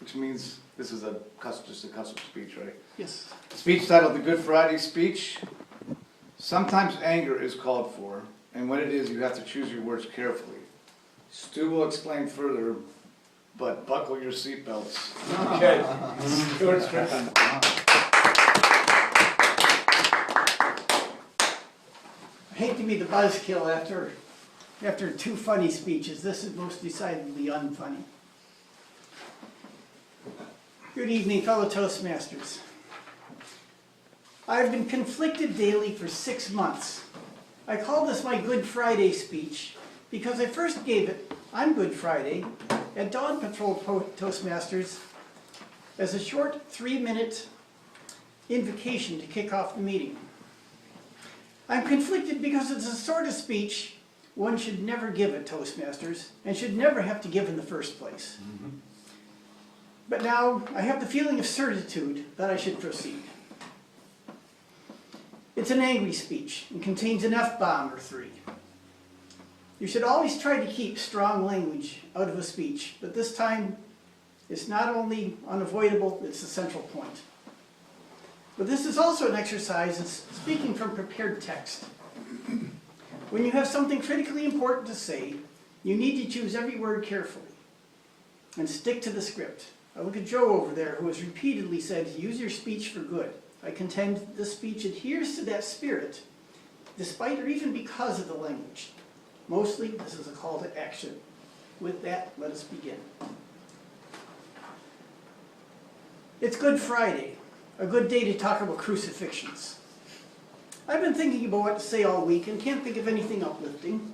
which means this is just a custom speech, right? Yes. Speech titled The Good Friday Speech. Sometimes anger is called for, and when it is, you have to choose your words carefully. Stu will explain further, but buckle your seatbelts. Okay. Stuart Strickland. I hate to be the buzzkill after two funny speeches. This is most decidedly unfunny. Good evening, fellow Toastmasters. I've been conflicted daily for 6 months. I call this my Good Friday speech because I first gave it on Good Friday at Dawn Patrol Toastmasters as a short 3-minute invocation to kick off the meeting. I'm conflicted because it's a sort of speech one should never give at Toastmasters and should never have to give in the first place. But now I have the feeling of certitude that I should proceed. It's an angry speech and contains an F-bomb or 3. You should always try to keep strong language out of a speech, but this time it's not only unavoidable, it's the central point. But this is also an exercise in speaking from prepared text. When you have something critically important to say, you need to choose every word carefully and stick to the script. I look at Joe over there, who has repeatedly said to use your speech for good. I contend this speech adheres to that spirit, despite or even because of the language. Mostly, this is a call to action. With that, let us begin. It's Good Friday, a good day to talk about crucifixions. I've been thinking about what to say all week and can't think of anything uplifting,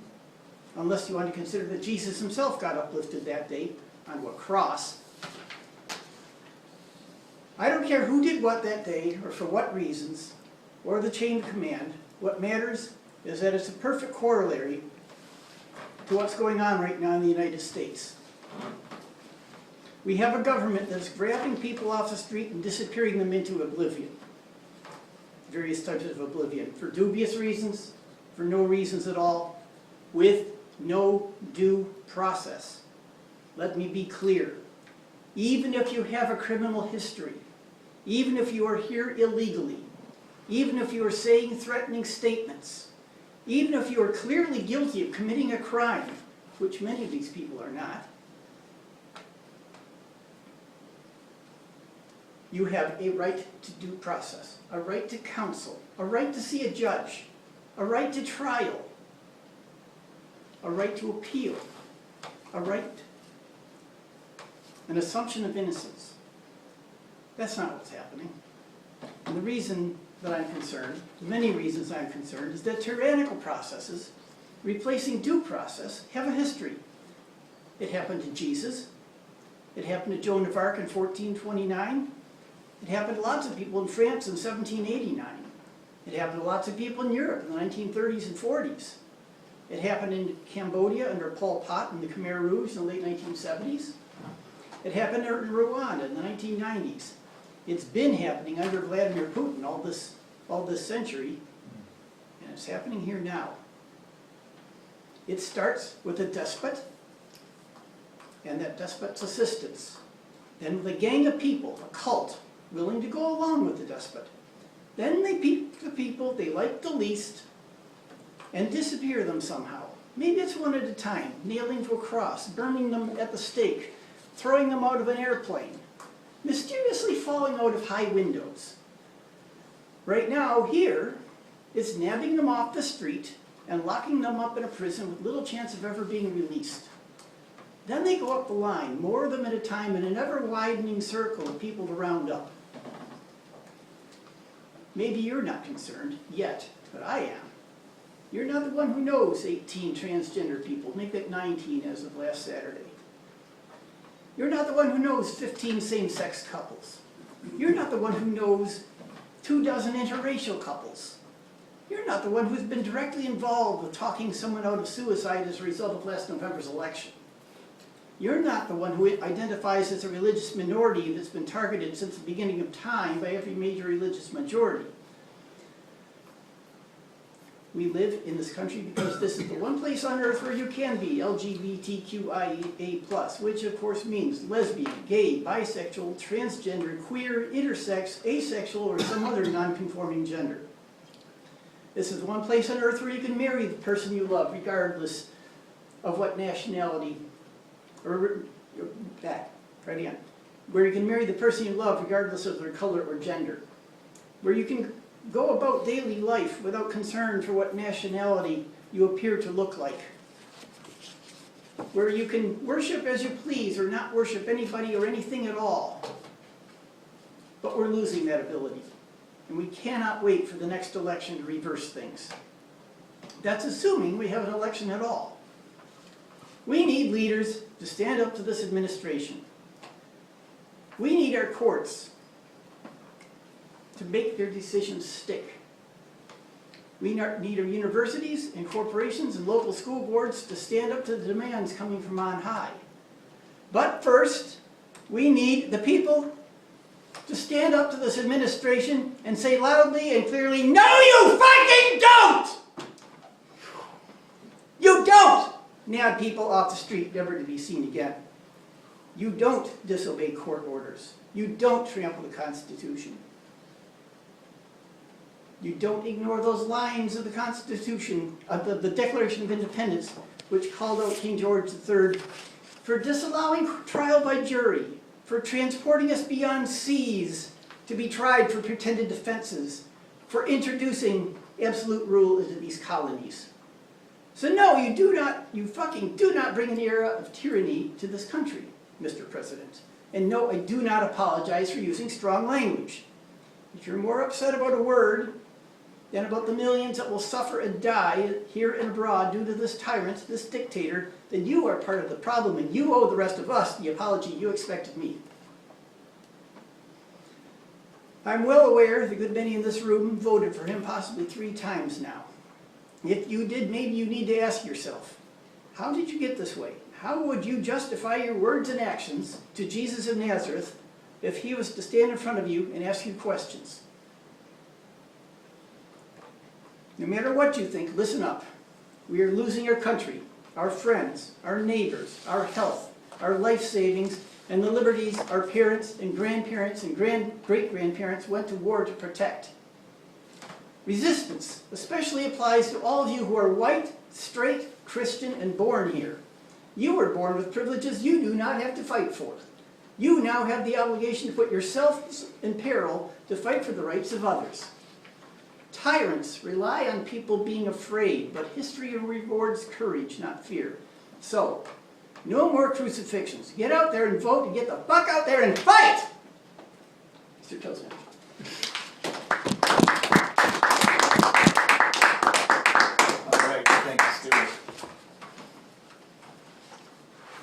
unless you want to consider that Jesus himself got uplifted that day onto a cross. I don't care who did what that day, or for what reasons, or the chain of command. What matters is that it's a perfect corollary to what's going on right now in the United States. We have a government that's grabbing people off the street and disappearing them into oblivion. Various types of oblivion. For dubious reasons, for no reasons at all, with no due process. Let me be clear. Even if you have a criminal history, even if you are here illegally, even if you are saying threatening statements, even if you are clearly guilty of committing a crime, which many of these people are not, you have a right to due process, a right to counsel, a right to see a judge, a right to trial, a right to appeal, a right, an assumption of innocence. That's not what's happening. And the reason that I'm concerned, many reasons I'm concerned, is that tyrannical processes, replacing due process, have a history. It happened to Jesus. It happened to Joan of Arc in 1429. It happened to lots of people in France in 1789. It happened to lots of people in Europe in the 1930s and 40s. It happened in Cambodia under Pol Pot and the Khmer Rouge in the late 1970s. It happened in Rwanda in the 1990s. It's been happening under Vladimir Putin all this century, and it's happening here now. It starts with a despot and that despot's assistants. Then with a gang of people, a cult, willing to go along with the despot. Then they pick the people they like the least and disappear them somehow. Maybe it's one at a time, nailing to a cross, burning them at the stake, throwing them out of an airplane, mysteriously falling out of high windows. Right now, here, it's nabbing them off the street and locking them up in a prison with little chance of ever being released. Then they go up the line, more of them at a time, in an ever-widening circle of people to round up. Maybe you're not concerned yet, but I am. You're not the one who knows 18 transgender people. Make that 19 as of last Saturday. You're not the one who knows 15 same-sex couples. You're not the one who knows 24 interracial couples. You're not the one who's been directly involved with talking someone out of suicide as a result of last November's election. You're not the one who identifies as a religious minority that's been targeted since the beginning of time by every major religious majority. We live in this country because this is the one place on earth where you can be LGBTQIA+, which of course means lesbian, gay, bisexual, transgender, queer, intersex, asexual, or some other non-conforming gender. This is the one place on earth where you can marry the person you love, regardless of what nationality, or back, right again. Where you can marry the person you love regardless of their color or gender. Where you can go about daily life without concern for what nationality you appear to look like. Where you can worship as you please or not worship anybody or anything at all. But we're losing that ability. And we cannot wait for the next election to reverse things. That's assuming we have an election at all. We need leaders to stand up to this administration. We need our courts to make their decisions stick. We need our universities and corporations and local school boards to stand up to the demands coming from on high. But first, we need the people to stand up to this administration and say loudly and clearly, no you fucking don't! You don't nab people off the street never to be seen again. You don't disobey court orders. You don't trample the Constitution. You don't ignore those lines of the Constitution, of the Declaration of Independence, which called out King George III for disallowing trial by jury, for transporting us beyond seas to be tried for pretended defenses, for introducing absolute rule into these colonies. So no, you fucking do not bring an era of tyranny to this country, Mr. President. And no, I do not apologize for using strong language. If you're more upset about a word than about the millions that will suffer and die here and abroad due to this tyrant, this dictator, then you are part of the problem and you owe the rest of us the apology you expect of me. I'm well aware the good many in this room voted for him possibly 3 times now. If you did, maybe you need to ask yourself, how did you get this way? How would you justify your words and actions to Jesus of Nazareth if he was to stand in front of you and ask you questions? No matter what you think, listen up. We are losing our country, our friends, our neighbors, our health, our life savings, and the liberties our parents and grandparents and great-grandparents went to war to protect. Resistance especially applies to all of you who are white, straight, Christian, and born here. You were born with privileges you do not have to fight for. You now have the obligation to put yourself in peril to fight for the rights of others. Tyrants rely on people being afraid, but history rewards courage, not fear. So, no more crucifixions. Get out there and vote and get the fuck out there and fight! Mr. Toesman.